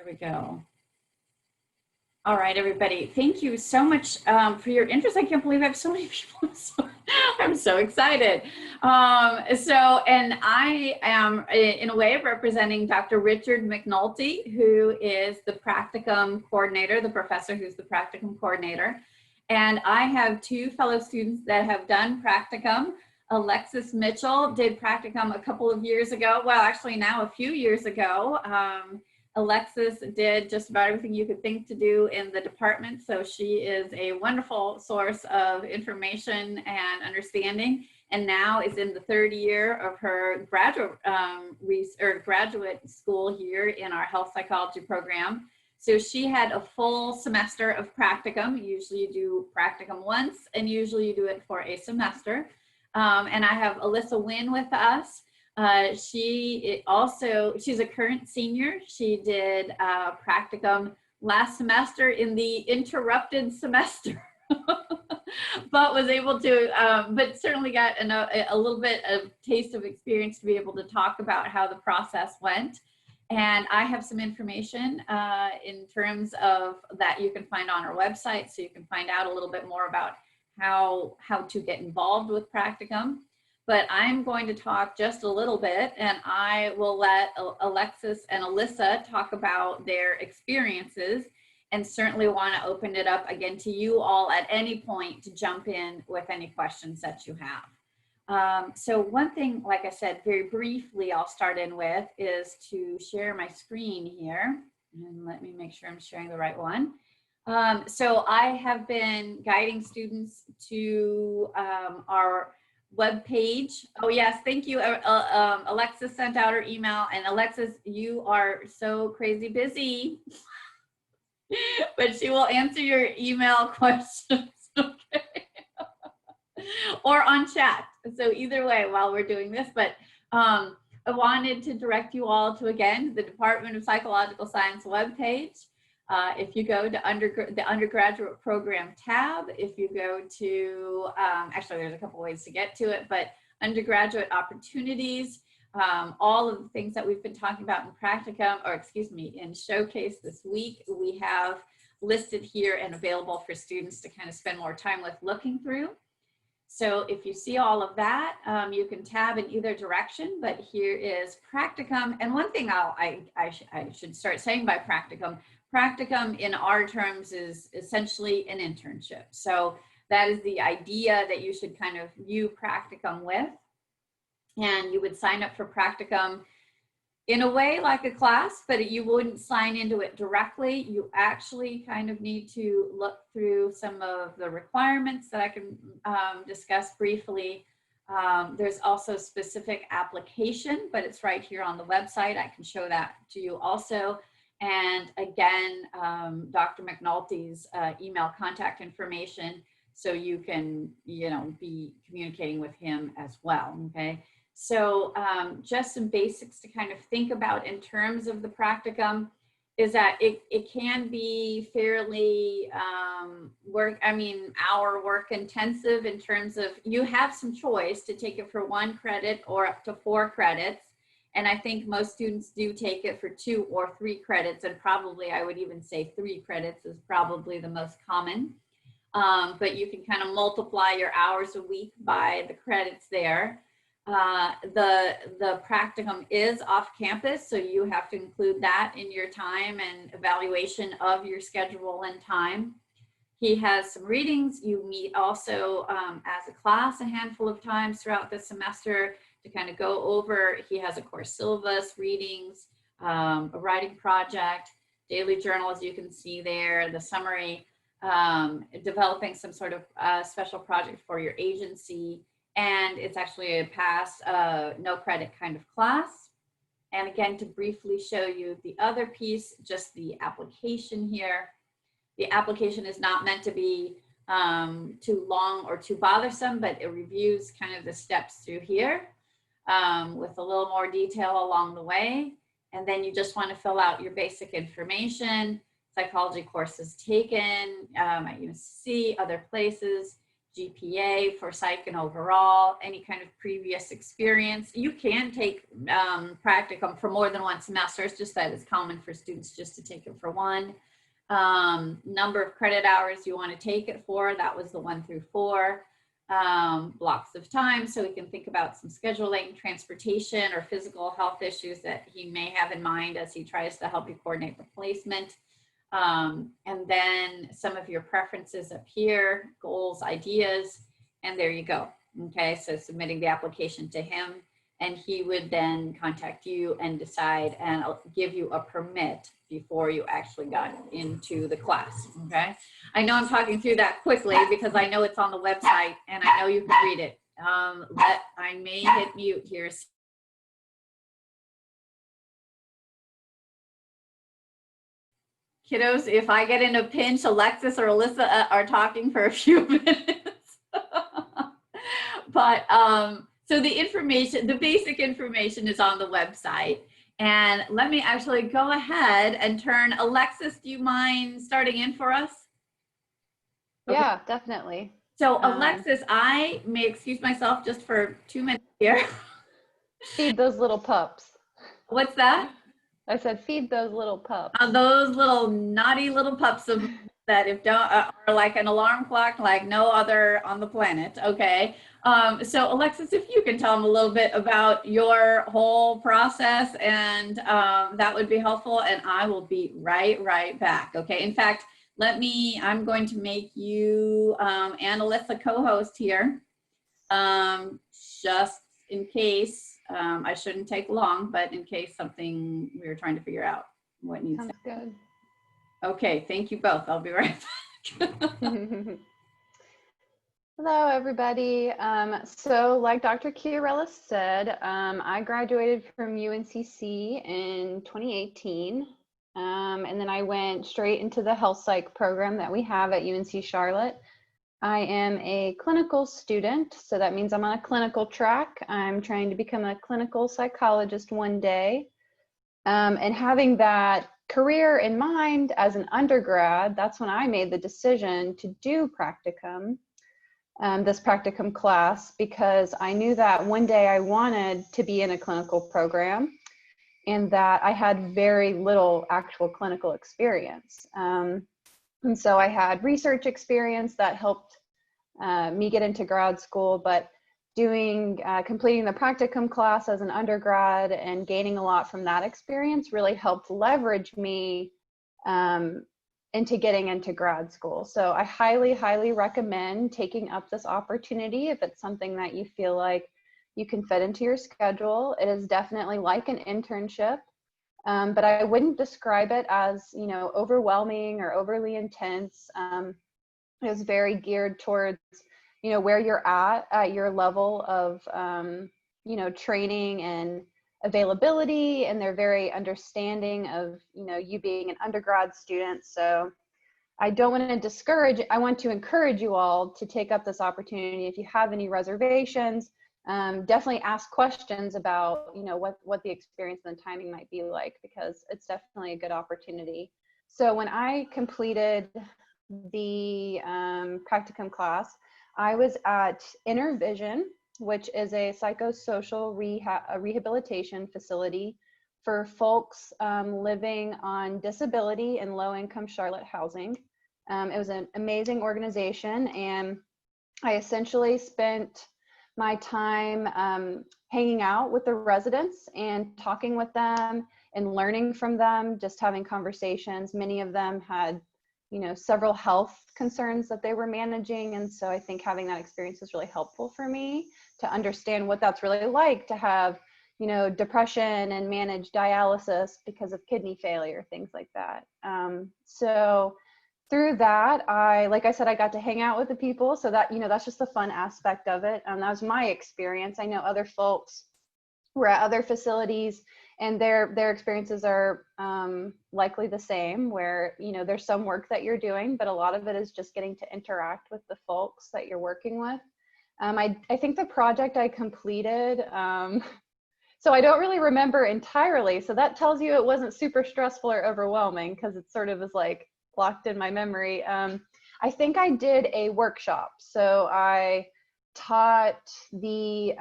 we go. All right, everybody. Thank you so much for your interest. I can't believe I have so many people. I'm so excited. And I am, in a way, representing Dr. Richard McNulty, who is the Practicum Coordinator, the professor who's the Practicum Coordinator. And I have two fellow students that have done Practicum. Alexis Mitchell did Practicum a couple of years ago. Well, actually now a few years ago. Alexis did just about everything you could think to do in the department. So she is a wonderful source of information and understanding, and now is in the third year of her graduate school here in our health psychology program. So she had a full semester of Practicum. Usually you do Practicum once, and usually you do it for a semester. And I have Alyssa Wynn with us. She's a current senior. She did Practicum last semester in the interrupted semester, but was able to, but certainly got a little bit of taste of experience to be able to talk about how the process went. And I have some information in terms of that you can find on our website, so you can find out a little bit more about how to get involved with Practicum. But I'm going to talk just a little bit, and I will let Alexis and Alyssa talk about their experiences, and certainly want to open it up again to you all at any point to jump in with any questions that you have. So one thing, like I said, very briefly, I'll start in with is to share my screen here. And let me make sure I'm sharing the right one. So I have been guiding students to our web page. Oh yes, thank you. Alexis sent out her email, and Alexis, you are so crazy busy, but she will answer your email questions, okay? Or on chat. So either way, while we're doing this, but I wanted to direct you all to, again, the Department of Psychological Science webpage. If you go to the undergraduate program tab, if you go to, actually there's a couple ways to get to it, but undergraduate opportunities, all of the things that we've been talking about in Practicum, or excuse me, in Showcase this week, we have listed here and available for students to kind of spend more time with looking through. So if you see all of that, you can tab in either direction, but here is Practicum. And one thing I should start saying by Practicum, Practicum in our terms is essentially an internship. So that is the idea that you should kind of view Practicum with. And you would sign up for Practicum in a way like a class, but you wouldn't sign into it directly. You actually kind of need to look through some of the requirements that I can discuss briefly. There's also specific application, but it's right here on the website. I can show that to you also. And again, Dr. McNulty's email contact information, so you can, be communicating with him as well, okay? So just some basics to kind of think about in terms of the Practicum is that it can be fairly hour work intensive in terms of you have some choice to take it for 1 credit or up to 4 credits. And I think most students do take it for 2 or 3 credits, and probably I would even say 3 credits is probably the most common. But you can kind of multiply your hours a week by the credits there. The Practicum is off campus, so you have to include that in your time and evaluation of your schedule and time. He has some readings. You meet also as a class a handful of times throughout the semester to kind of go over. He has a course syllabus, readings, a writing project, daily journal, as you can see there, the summary, developing some sort of special project for your agency. And it's actually a pass, no credit kind of class. And again, to briefly show you the other piece, just the application here. The application is not meant to be too long or too bothersome, but it reviews kind of the steps through here with a little more detail along the way. And then you just want to fill out your basic information, psychology courses taken at UNC, other places, GPA for psych and overall, any kind of previous experience. You can take practicum for more than one semester. It's just that it's common for students just to take it for one. Number of credit hours you want to take it for, that was the 1 through 4. Blocks of time, so we can think about some scheduling, transportation, or physical health issues that he may have in mind as he tries to help you coordinate the placement. And then some of your preferences up here, goals, ideas, and there you go. Okay, so submitting the application to him, and he would then contact you and decide and give you a permit before you actually got into the class. Okay, I know I'm talking through that quickly because I know it's on the website and I know you can read it. I may hit mute here. Kiddos, if I get in a pinch, Alexis or Alyssa are talking for a few minutes. But so the information, the basic information is on the website. And let me actually go ahead and turn, Alexis, do you mind starting in for us? Okay. Yeah, definitely. So Alexis, I may excuse myself just for 2 minutes here. Feed those little pups. What's that? I said, feed those little pups. Those little naughty little pups of that if don't are like an alarm clock, like no other on the planet. Okay. So Alexis, if you can tell them a little bit about your whole process, and that would be helpful. And I will be right back. Okay. In fact, I'm going to make you and Alyssa co-host here, just in case. I shouldn't take long, but in case something we were trying to figure out what needs. Sounds good. Okay, thank you both. I'll be right back. Hello, everybody. So like Dr. Chiarella said, I graduated from UNCC in 2018. And then I went straight into the health psych program that we have at UNC Charlotte. I am a clinical student, so that means I'm on a clinical track. I'm trying to become a clinical psychologist one day. And having that career in mind as an undergrad, that's when I made the decision to do practicum, this practicum class, because I knew that one day I wanted to be in a clinical program and that I had very little actual clinical experience. And so I had research experience that helped me get into grad school, but completing the practicum class as an undergrad and gaining a lot from that experience really helped leverage me into getting into grad school. So I highly recommend taking up this opportunity if it's something that you feel like you can fit into your schedule. It is definitely like an internship. But I wouldn't describe it as, overwhelming or overly intense. It was very geared towards, where you're at your level of, training and availability, and they're very understanding of, you being an undergrad student. So I don't want to discourage, I want to encourage you all to take up this opportunity. If you have any reservations, definitely ask questions about, what the experience and the timing might be like, because it's definitely a good opportunity. So when I completed the practicum class, I was at InterVision, which is a psychosocial rehabilitation facility for folks living on disability in low-income Charlotte housing. It was an amazing organization, and I essentially spent my time hanging out with the residents and talking with them and learning from them, just having conversations. Many of them had, several health concerns that they were managing. And so I think having that experience was really helpful for me to understand what that's really like to have, depression and manage dialysis because of kidney failure, things like that. So through that, like I said, I got to hang out with the people. So that, that's just the fun aspect of it. That was my experience. I know other folks were at other facilities and their experiences are likely the same, where, there's some work that you're doing, but a lot of it is just getting to interact with the folks that you're working with. I think the project I completed, so I don't really remember entirely. So that tells you it wasn't super stressful or overwhelming, because it sort of is like blocked in my memory. I think I did a workshop. So I taught the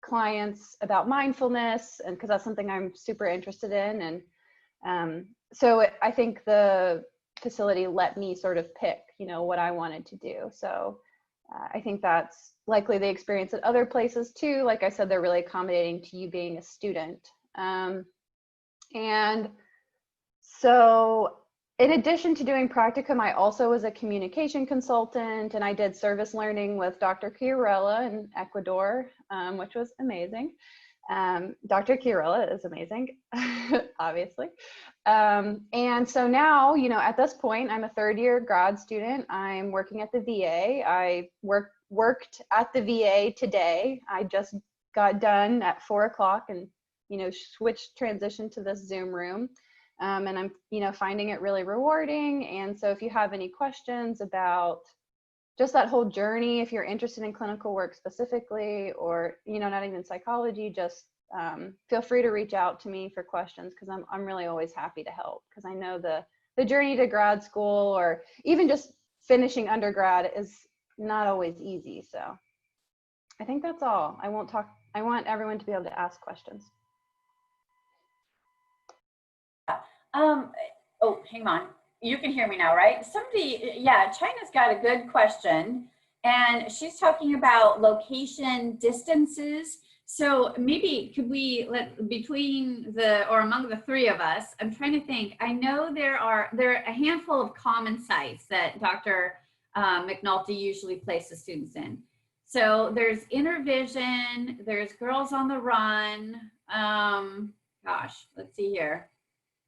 clients about mindfulness, and because that's something I'm super interested in. And I think the facility let me sort of pick, what I wanted to do. So I think that's likely the experience at other places too. Like I said, they're really accommodating to you being a student. And so in addition to doing practicum, I also was a communication consultant, and I did service learning with Dr. Chiarella in Ecuador, which was amazing. Dr. Chiarella is amazing, obviously. And so now, at this point, I'm a third-year grad student. I'm working at the VA. I worked at the VA today. I just got done at 4 o'clock and, transitioned to this Zoom room. And I'm, finding it really rewarding. And so if you have any questions about just that whole journey, if you're interested in clinical work specifically, or, not even psychology, just feel free to reach out to me for questions, because I'm really always happy to help, because I know the journey to grad school, or even just finishing undergrad, is not always easy. So I think that's all. I want everyone to be able to ask questions. Oh, hang on. You can hear me now, right? China's got a good question, and she's talking about location distances. So maybe could we among the three of us, I'm trying to think. I know there are a handful of common sites that Dr. McNulty usually places students in. So there's Intervision, there's Girls on the Run. Let's see here.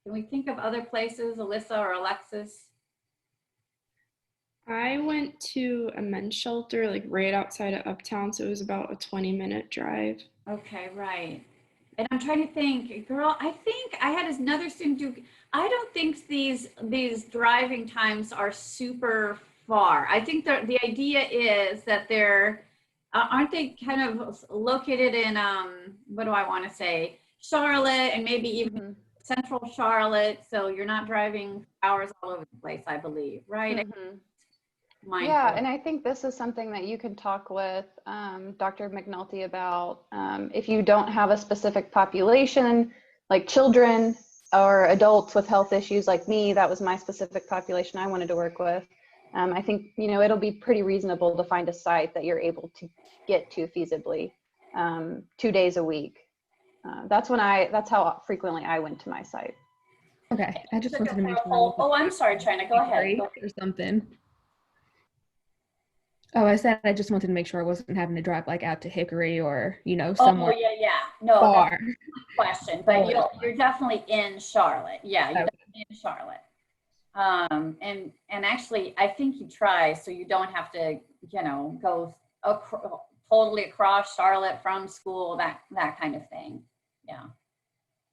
Can we think of other places, Alyssa or Alexis? I went to a men's shelter like right outside of Uptown, so it was about a 20-minute drive. Okay, right. And I'm trying to think, girl, I think I had another student do, I don't think these driving times are super far. I think the idea is that they're, aren't they kind of located in, what do I want to say, Charlotte, and maybe even Central Charlotte, so you're not driving hours all over the place, I believe, right? Yeah, and I think this is something that you can talk with Dr. McNulty about. If you don't have a specific population, like children or adults with health issues like me, that was my specific population I wanted to work with. I think, it'll be pretty reasonable to find a site that you're able to get to feasibly 2 days a week. That's how frequently I went to my site. Okay, I just wanted to make sure. Oh, I'm sorry, China, go ahead. Or something. Oh, I said I just wanted to make sure I wasn't having to drive like out to Hickory or, somewhere. Oh, yeah. No, far. that's a question, but you're definitely in Charlotte. Yeah, you're definitely in Charlotte. And actually, I think you try, so you don't have to, go totally across Charlotte from school, that kind of thing. Yeah.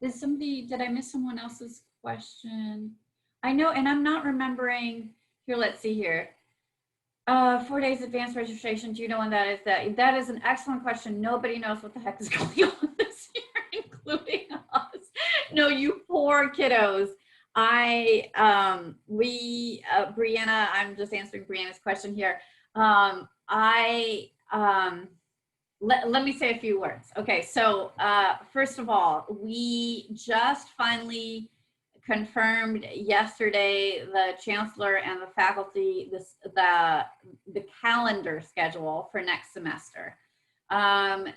Did I miss someone else's question? I know, and I'm not remembering here. Let's see here. 4 days advanced registration. Do you know when that is? That is an excellent question. Nobody knows what the heck is going on this year, including us. No, you poor kiddos. Brianna, I'm just answering Brianna's question here. Let me say a few words. Okay, so first of all, we just finally confirmed yesterday, the chancellor and the faculty, the calendar schedule for next semester.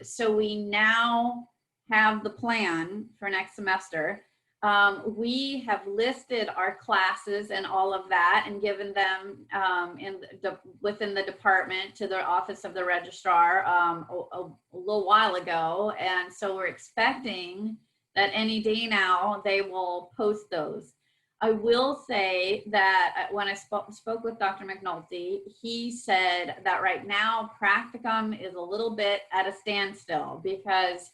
So we now have the plan for next semester. We have listed our classes and all of that and given them within the department to the office of the registrar a little while ago. And so we're expecting that any day now they will post those. I will say that when I spoke with Dr. McNulty, he said that right now practicum is a little bit at a standstill because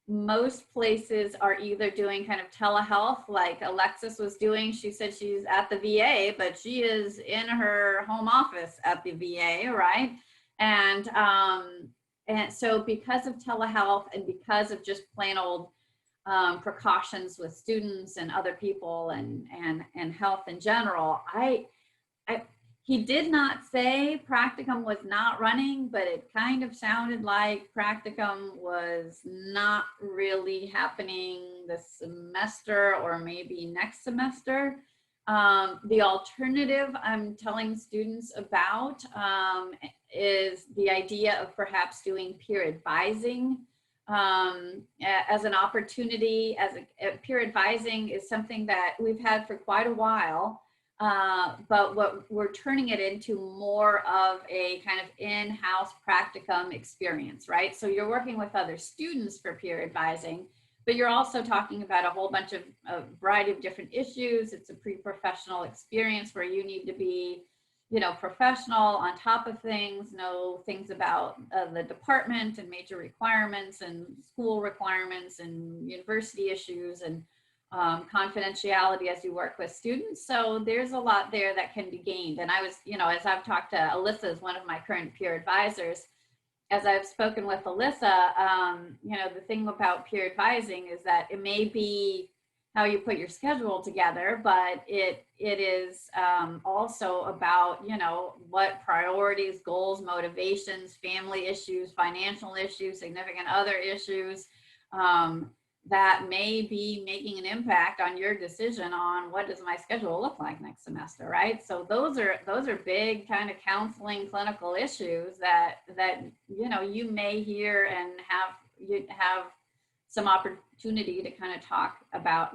most places are either doing kind of telehealth like Alexis was doing. She said she's at the VA, but she is in her home office at the VA, right? And so because of telehealth and because of just plain old precautions with students and other people and health in general, He did not say practicum was not running, but it kind of sounded like practicum was not really happening this semester or maybe next semester. The alternative I'm telling students about is the idea of perhaps doing peer advising as an opportunity. Peer advising is something that we've had for quite a while. But what we're turning it into more of a kind of in-house practicum experience, right? So you're working with other students for peer advising, but you're also talking about a whole bunch of a variety of different issues. It's a pre-professional experience where you need to be, you know, professional, on top of things, know things about the department and major requirements and school requirements and university issues and confidentiality as you work with students. So there's a lot there that can be gained. And I was, you know, as I've talked to Alyssa, as one of my current peer advisors, as I've spoken with Alyssa, you know, the thing about peer advising is that it may be how you put your schedule together, but it is also about, you know, what priorities, goals, motivations, family issues, financial issues, significant other issues, that may be making an impact on your decision on what does my schedule look like next semester, right? So those are big kind of counseling clinical issues that you know, you may hear and have some opportunity to kind of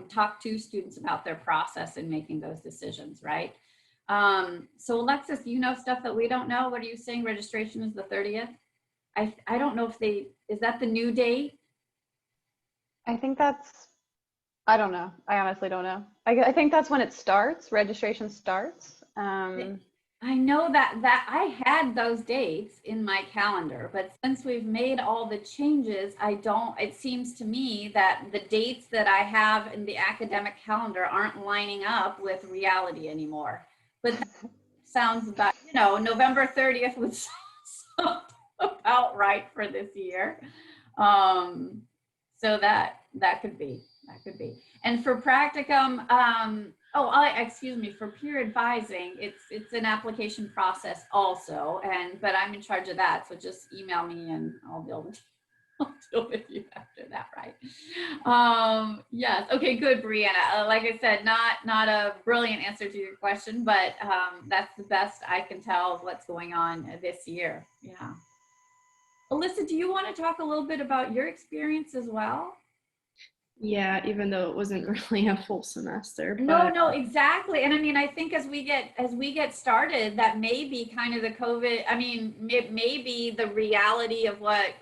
talk to students about their process in making those decisions, right? So Alexis, you know stuff that we don't know. What are you saying? Registration is the 30th? I don't know if is that the new date? I think I don't know. I honestly don't know. I think that's when it starts, registration starts. I know that I had those dates in my calendar, but since we've made all the changes, it seems to me that the dates that I have in the academic calendar aren't lining up with reality anymore. But that sounds about, you know, November 30th would sound about right for this year. So that could be. And for practicum, excuse me, for peer advising, it's an application process also, but I'm in charge of that. So just email me and I'll deal with you after that, right? Yes. Okay, good, Brianna. Like I said, not a brilliant answer to your question, but that's the best I can tell of what's going on this year. Yeah. Alyssa, do you want to talk a little bit about your experience as well? Yeah, even though it wasn't really a full semester. No, exactly. And I mean, I think as we get started, that may be kind of the COVID. I mean, it may be the reality of what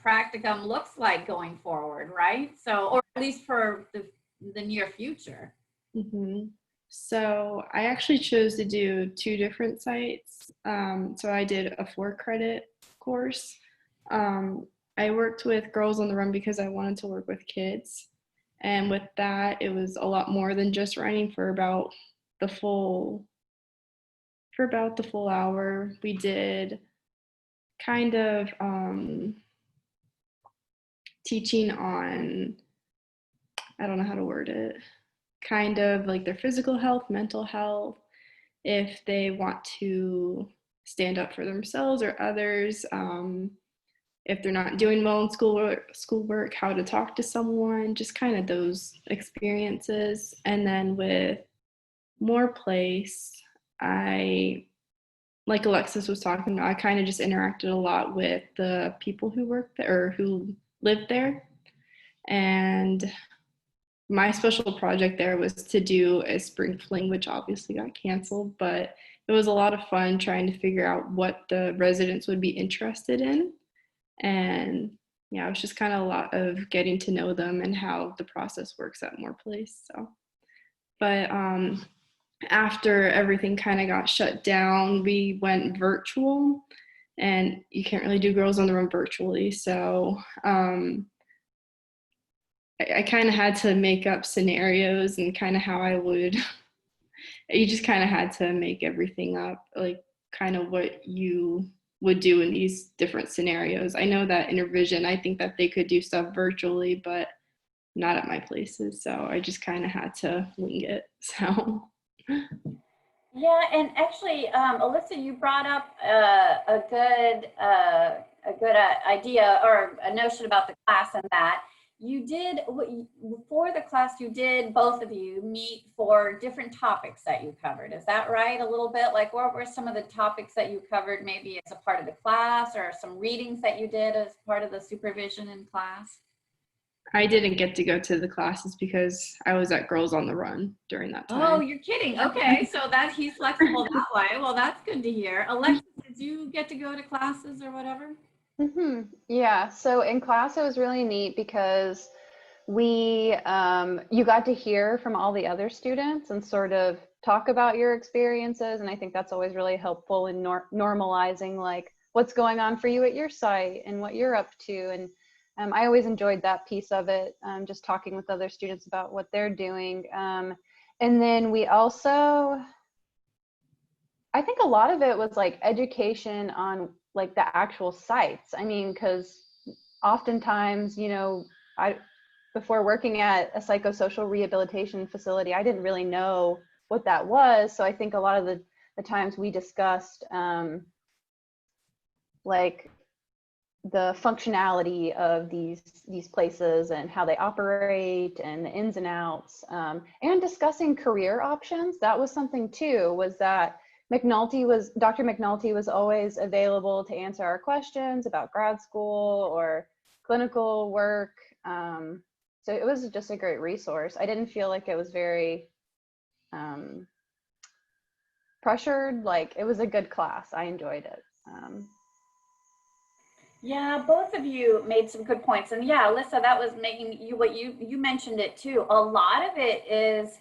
practicum looks like going forward, right? So, or at least for the near future. Mm-hmm. So I actually chose to do 2 different sites. So I did a 4-credit course. I worked with Girls on the Run because I wanted to work with kids. And with that, it was a lot more than just running for about the full hour. We did kind of teaching on, I don't know how to word it, kind of like their physical health, mental health, if they want to stand up for themselves or others, if they're not doing well in schoolwork, how to talk to someone, just kind of those experiences. And then with More Place, like Alexis was talking about, I kind of just interacted a lot with the people who worked there or who lived there. And my special project there was to do a spring fling, which obviously got canceled, but it was a lot of fun trying to figure out what the residents would be interested in. And yeah, it was just kind of a lot of getting to know them and how the process works at More Place. So, but after everything kind of got shut down, we went virtual, and you can't really do Girls on the Run virtually. So I kind of had to make up scenarios and kind of how I would, you just kind of had to make everything up, like kind of what you would do in these different scenarios. I know that Intervision, I think that they could do stuff virtually, but not at my places. So I just kind of had to wing it. So. Yeah, and actually, Alyssa, you brought up a good idea or a notion about the class, and that you did for the class. You did, both of you meet for different topics that you covered. Is that right? A little bit, like, what were some of the topics that you covered, maybe as a part of the class, or some readings that you did as part of the supervision in class? I didn't get to go to the classes because I was at Girls on the Run during that Oh, time. you're kidding. Okay, so that he's flexible that way. Well, that's good to hear. Alexis, did you get to go to classes or whatever? Yeah, so in class it was really neat because you got to hear from all the other students and sort of talk about your experiences, and I think that's always really helpful in normalizing like what's going on for you at your site and what you're up to. And I always enjoyed that piece of it, just talking with other students about what they're doing. And then we also, I think a lot of it was like education on like the actual sites. I mean, because oftentimes, before working at a psychosocial rehabilitation facility, I didn't really know what that was. So I think a lot of the times we discussed like the functionality of these places and how they operate and the ins and outs, and discussing career options. That was something too, was that Dr. McNulty was always available to answer our questions about grad school or clinical work. So it was just a great resource. I didn't feel like it was very pressured. Like, it was a good class. I enjoyed it. Yeah, both of you made some good points. And yeah, Alyssa, that was making you what you mentioned it too. A lot of it is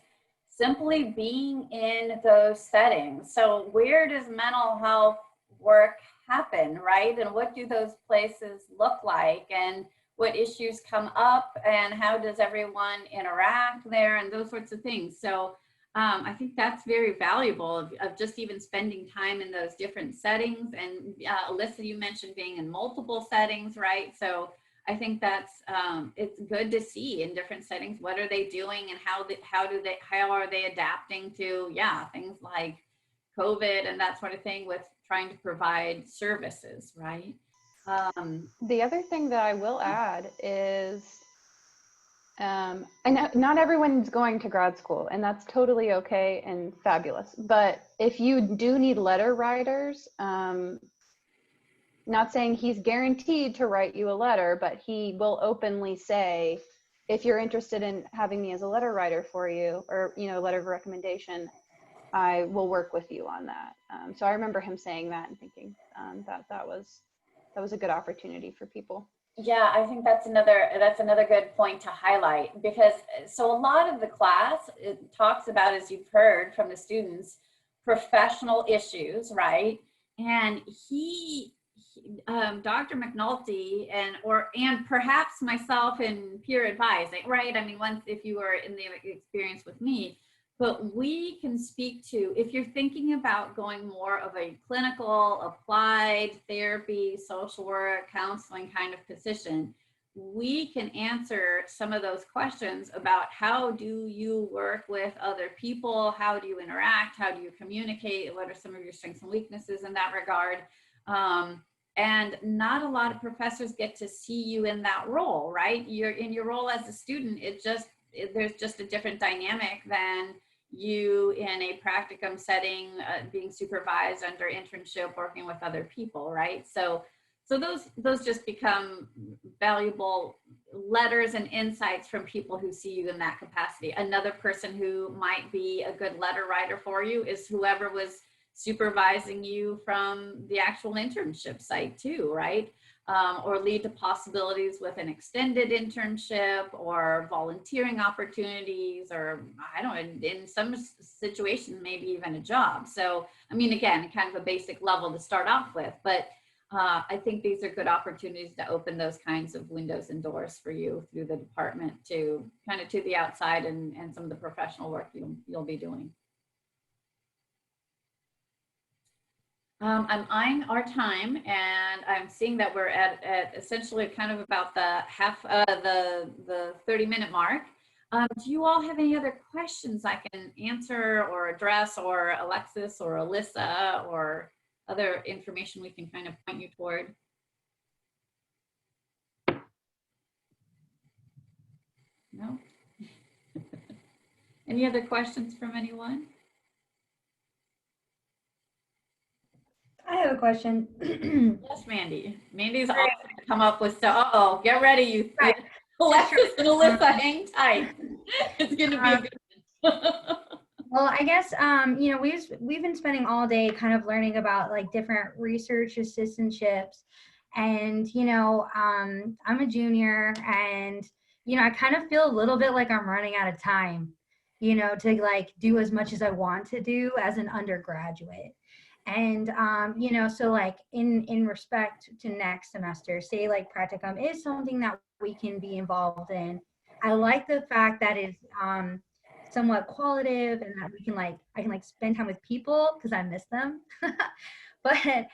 simply being in those settings. So where does mental health work happen, right? And what do those places look like? And what issues come up? And how does everyone interact there? And those sorts of things. So I think that's very valuable of just even spending time in those different settings. And Alyssa, you mentioned being in multiple settings, right? So I think that's it's good to see in different settings what are they doing and how are they adapting to things like COVID and that sort of thing with trying to provide services, right? The other thing that I will add is, I know not everyone's going to grad school, and that's totally okay and fabulous. But if you do need letter writers, not saying he's guaranteed to write you a letter, but he will openly say, if you're interested in having me as a letter writer for you, or letter of recommendation, I will work with you on that. So I remember him saying that and thinking that was a good opportunity for people. Yeah, I think that's another good point to highlight, because so a lot of the class, it talks about, as you've heard from the students, professional issues, right? And Dr. McNulty and perhaps myself in peer advising, right? I mean, once if you were in the experience with me, but we can speak to, if you're thinking about going more of a clinical, applied therapy, social work, counseling kind of position, we can answer some of those questions about how do you work with other people, how do you interact, how do you communicate, what are some of your strengths and weaknesses in that regard. And not a lot of professors get to see you in that role, right? You're in your role as a student, there's just a different dynamic than you in a practicum setting, being supervised under internship, working with other people, right? So those just become valuable letters and insights from people who see you in that capacity. Another person who might be a good letter writer for you is whoever was supervising you from the actual internship site too, right? Or lead to possibilities with an extended internship or volunteering opportunities, or I don't know, in some situations, maybe even a job. So, I mean, again, kind of a basic level to start off with, but I think these are good opportunities to open those kinds of windows and doors for you through the department to kind of to the outside and some of the professional work you'll be doing. I'm eyeing our time, and I'm seeing that we're at essentially kind of about the half the 30-minute mark. Do you all have any other questions I can answer or address, or Alexis or Alyssa, or other information we can kind of point you toward? No? Any other questions from anyone? I have a question. Yes, Mandy. Mandy's awesome to come up with stuff. Uh-oh, get ready, you. Right. Alexis and Alyssa, hang tight. It's going to be a good one. Well, I guess, you know, we've been spending all day kind of learning about like different research assistantships. And, you know, I'm a junior, and, you know, I kind of feel a little bit like I'm running out of time, you know, to like do as much as I want to do as an undergraduate. And, you know, so like in respect to next semester, say like practicum is something that we can be involved in. I like the fact that it's somewhat qualitative, and that we can like, I can like spend time with people because I miss them. But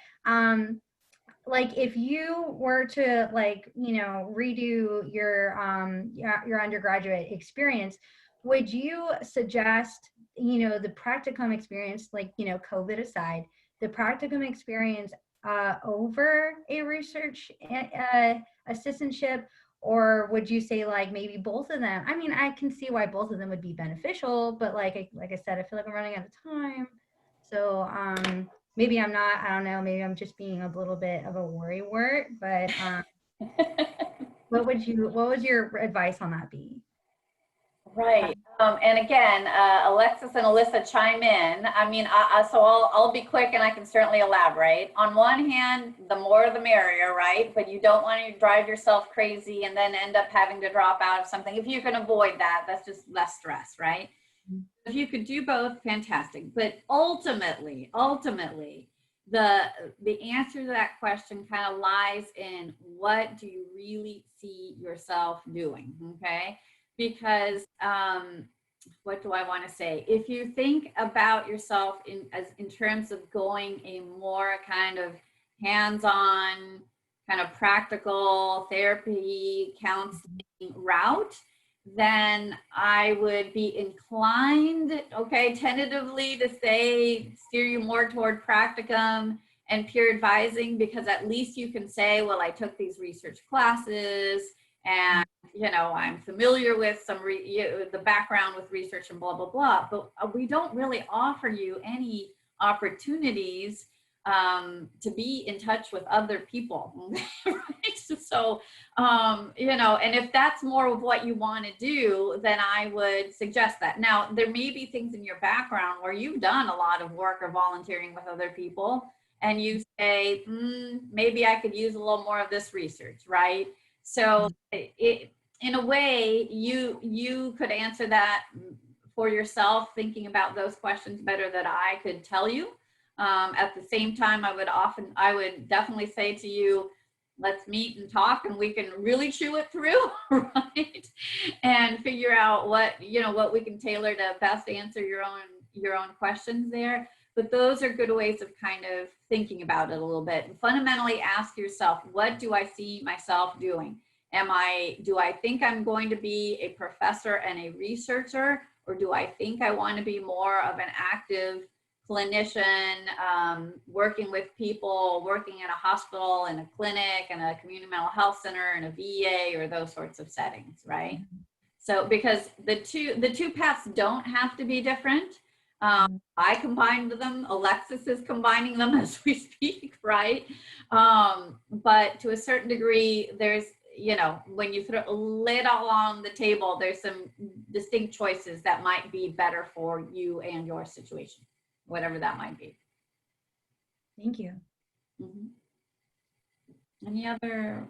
like if you were to like, you know, redo your undergraduate experience, would you suggest, you know, the practicum experience, like, you know, COVID aside, the practicum experience over a research assistantship? Or would you say like maybe both of them? I mean, I can see why both of them would be beneficial, but like I said, I feel like I'm running out of time. So maybe I'm not, I don't know, maybe I'm just being a little bit of a worrywart, but what would your advice on that be? Right. And again, Alexis and Alyssa chime in. I mean, so I'll be quick, and I can certainly elaborate. On one hand, the more the merrier, right? But you don't want to drive yourself crazy and then end up having to drop out of something. If you can avoid that, that's just less stress, right? Mm-hmm. If you could do both, fantastic. But ultimately, the answer to that question kind of lies in, what do you really see yourself doing, okay? Because what do I want to say? If you think about yourself in terms of going a more kind of hands-on, kind of practical therapy counseling route, then I would be inclined, okay, tentatively to say steer you more toward practicum and peer advising, because at least you can say, well, I took these research classes, and, you know, I'm familiar with some the background with research and blah, blah, blah. But we don't really offer you any opportunities to be in touch with other people. Right? So, you know, and if that's more of what you want to do, then I would suggest that. Now, there may be things in your background where you've done a lot of work or volunteering with other people, and you say, maybe I could use a little more of this research, right? So in a way, you could answer that for yourself, thinking about those questions better than I could tell you. At the same time, I would definitely say to you, let's meet and talk, and we can really chew it through, right? And figure out what we can tailor to best answer your own questions there. But those are good ways of kind of thinking about it a little bit. And fundamentally ask yourself, what do I see myself doing? Do I think I'm going to be a professor and a researcher, or do I think I want to be more of an active clinician, working with people, working in a hospital, in a clinic, in a community mental health center, in a VA, or those sorts of settings, right? So because the two paths don't have to be different. I combined them. Alexis is combining them as we speak, right? But to a certain degree, there's, you know, when you lay it all on the table, there's some distinct choices that might be better for you and your situation, whatever that might be. Thank you. Any other?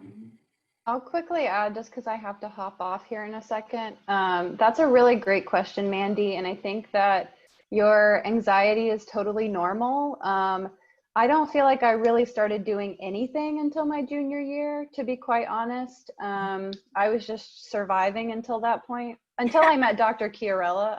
I'll quickly add, just because I have to hop off here in a second. That's a really great question, Mandy. And I think that your anxiety is totally normal. I don't feel like I really started doing anything until my junior year, to be quite honest. I was just surviving until that point, until I met Dr. Chiarella.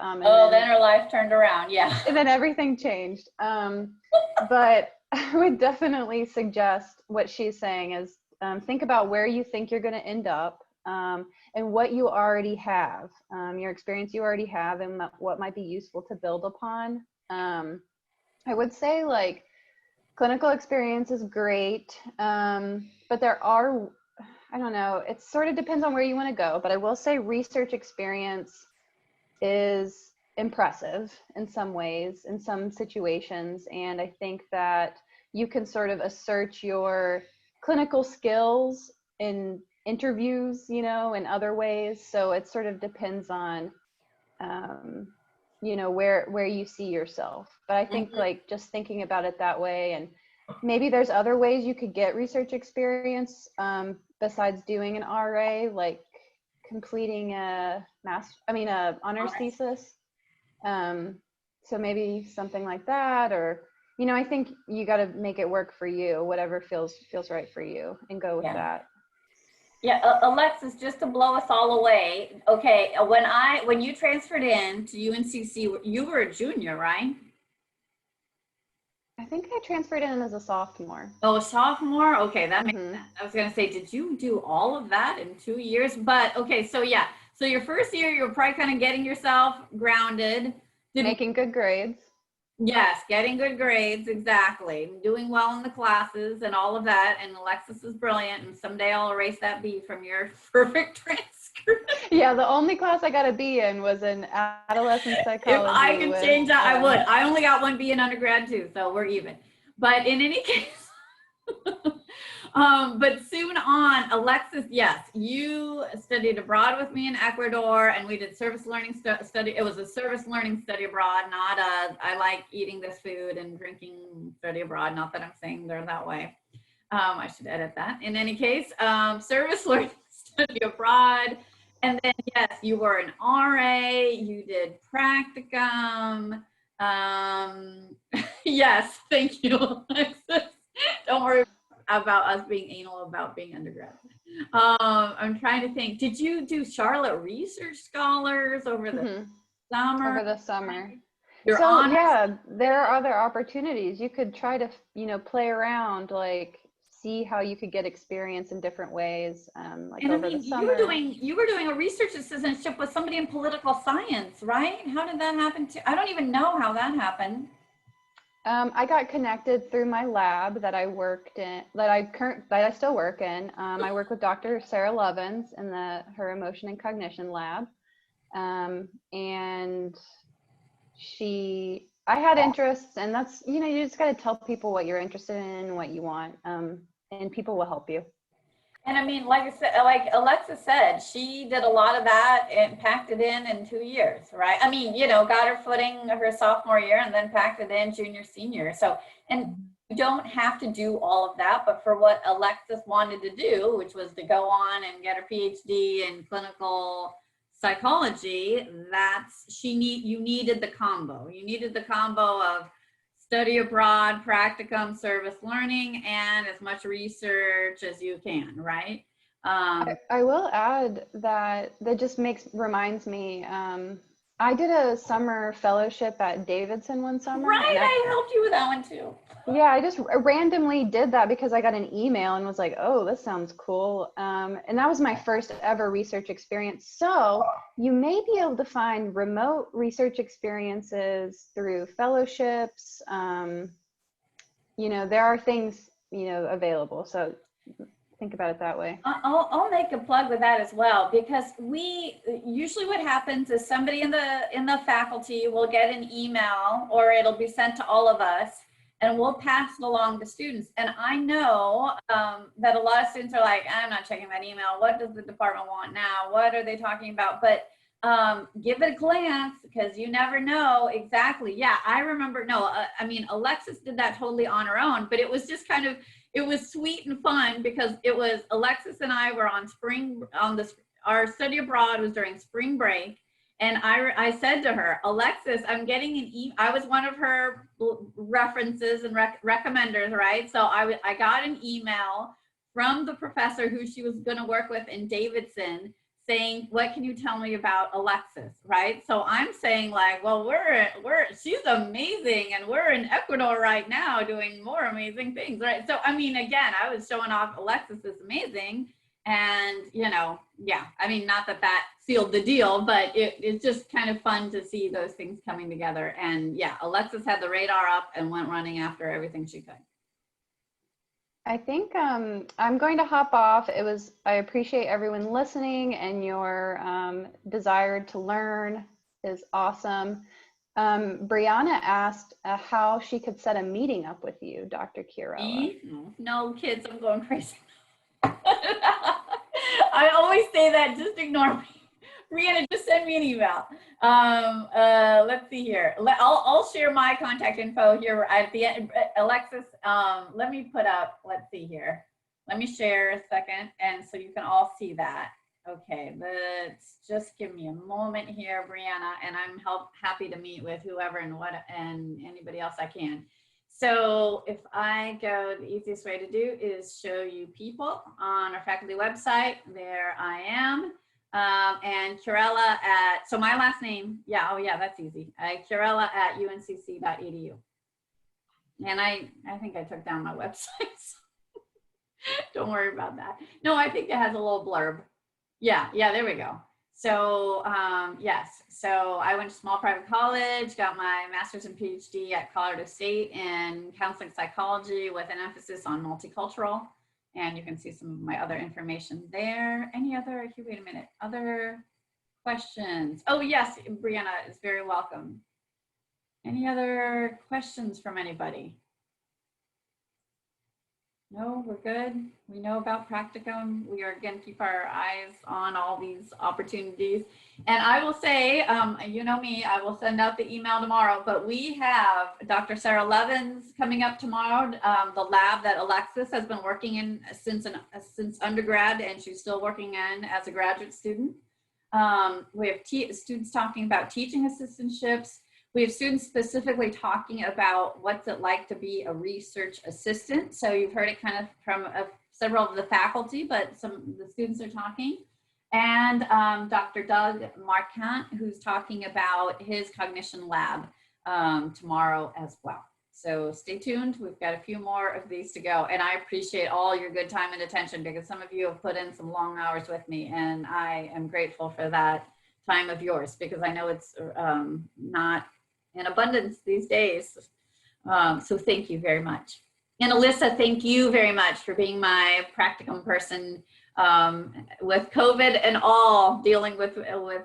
Then her life turned around, yeah. And then everything changed. But I would definitely suggest what she's saying is think about where you think you're going to end up. and what you already have, your experience you already have, and what might be useful to build upon. I would say like clinical experience is great, but there are, I don't know, it sort of depends on where you want to go, but I will say research experience is impressive in some ways, in some situations. And I think that you can sort of assert your clinical skills in interviews, you know, in other ways. So it sort of depends on, you know, where you see yourself. But I think like just thinking about it that way, and maybe there's other ways you could get research experience besides doing an RA, like completing a honors thesis. So maybe something like that, or, you know, I think you got to make it work for you, whatever feels right for you, and go with that. Yeah, Alexis, just to blow us all away. Okay, when you transferred in to UNCC, you were a junior, right? I think I transferred in as a sophomore. Oh, a sophomore? Okay, that makes sense. I was gonna say, did you do all of that in 2 years? But okay, so yeah. So your first year, you were probably kind of getting yourself grounded. Making good grades. Yes, getting good grades, exactly. Doing well in the classes and all of that. And Alexis is brilliant. And someday I'll erase that B from your perfect transcript. Yeah, the only class I got a B in was in adolescent psychology. If I could change that, I would. I only got one B in undergrad too, so we're even. But in any case, but soon on, Alexis, yes, you studied abroad with me in Ecuador, and we did service learning study. It was a service learning study abroad, not a, I like eating this food and drinking study abroad. Not that I'm saying they're that way. I should edit that. In any case, service learning study abroad. And then, yes, you were an RA, you did practicum. Yes, thank you, Alexis. Don't worry about us being anal about being undergrad. I'm trying to think, did you do Charlotte Research Scholars over the summer? Over the summer. Your honors? Yeah, there are other opportunities. You could try to, you know, play around, like see how you could get experience in different ways. Like and over I mean, the summer. you were doing a research assistantship with somebody in political science, right? How did that happen I don't even know how that happened. I got connected through my lab that I worked in, that I still work in. I work with Dr. Sarah Lovins in her emotion and cognition lab. And I had interests, and that's, you know, you just got to tell people what you're interested in, what you want, and people will help you. And I mean, like I said, like Alexa said, she did a lot of that and packed it in 2 years, right? I mean, you know, got her footing her sophomore year and then packed it in junior, senior. So, and you don't have to do all of that, but for what Alexis wanted to do, which was to go on and get her PhD in clinical psychology, you needed the combo. You needed the combo of study abroad, practicum, service learning, and as much research as you can, right? I will add that just reminds me, I did a summer fellowship at Davidson one summer. Right, I helped you with that one too. Yeah, I just randomly did that because I got an email and was like, oh, this sounds cool. And that was my first ever research experience. So you may be able to find remote research experiences through fellowships. You know, there are things, you know, available. So think about it that way. I'll make a plug with that as well, because usually what happens is somebody in the faculty will get an email, or it'll be sent to all of us, and we'll pass it along to students. And I know that a lot of students are like, I'm not checking that email. What does the department want now? What are they talking about? But give it a glance, because you never know exactly. Yeah, I remember. I mean, Alexis did that totally on her own, but it was just kind of, it was sweet and fun, because it was Alexis and I were our study abroad was during spring break. And I said to her, Alexis, I'm getting an email. I was one of her references and recommenders, right? So I got an email from the professor who she was going to work with in Davidson, saying, what can you tell me about Alexis, right? So I'm saying, like, well, she's amazing, and we're in Ecuador right now doing more amazing things, right? So, I mean, again, I was showing off Alexis is amazing, And, yeah, I mean, not that that sealed the deal, but it's just kind of fun to see those things coming together. And yeah, Alexis had the radar up and went running after everything she could. I think I'm going to hop off. I appreciate everyone listening, and your desire to learn is awesome. Brianna asked how she could set a meeting up with you, Dr. Chiarella. No, kids, I'm going crazy. I always say that, just ignore me. Brianna, just send me an email. Let's see here. I'll share my contact info here at the end. Alexis, let me put up, let's see here. Let me share a second, and so you can all see that. Okay, let's just give me a moment here, Brianna, and I'm happy to meet with whoever and anybody else I can. So if I go, the easiest way to do is show you people on our faculty website. There I am. And Chiarella so my last name, oh yeah, that's easy. Chiarella at uncc.edu. And I think I took down my website. So don't worry about that. No, I think it has a little blurb. Yeah, there we go. So yes, so I went to small private college, got my master's and PhD at Colorado State in counseling psychology with an emphasis on multicultural. And you can see some of my other information there. Any other, wait a minute, other questions? Oh yes, Brianna is very welcome. Any other questions from anybody? No, we're good. We know about Practicum. We are going to keep our eyes on all these opportunities. And I will say, you know me, I will send out the email tomorrow, but we have Dr. Sarah Levins coming up tomorrow, the lab that Alexis has been working in since undergrad, and she's still working in as a graduate student. We have students talking about teaching assistantships. We have students specifically talking about what's it like to be a research assistant. So you've heard it kind of from several of the faculty, but some of the students are talking. And Dr. Doug Marquant, who's talking about his cognition lab tomorrow as well. So stay tuned. We've got a few more of these to go. And I appreciate all your good time and attention, because some of you have put in some long hours with me, and I am grateful for that time of yours, because I know it's not in abundance these days. So thank you very much. And Alyssa, thank you very much for being my practicum person with COVID and all, dealing with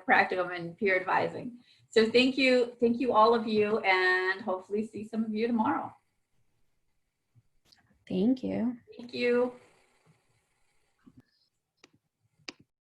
practicum and peer advising. So thank you all of you, and hopefully see some of you tomorrow. Thank you. Thank you.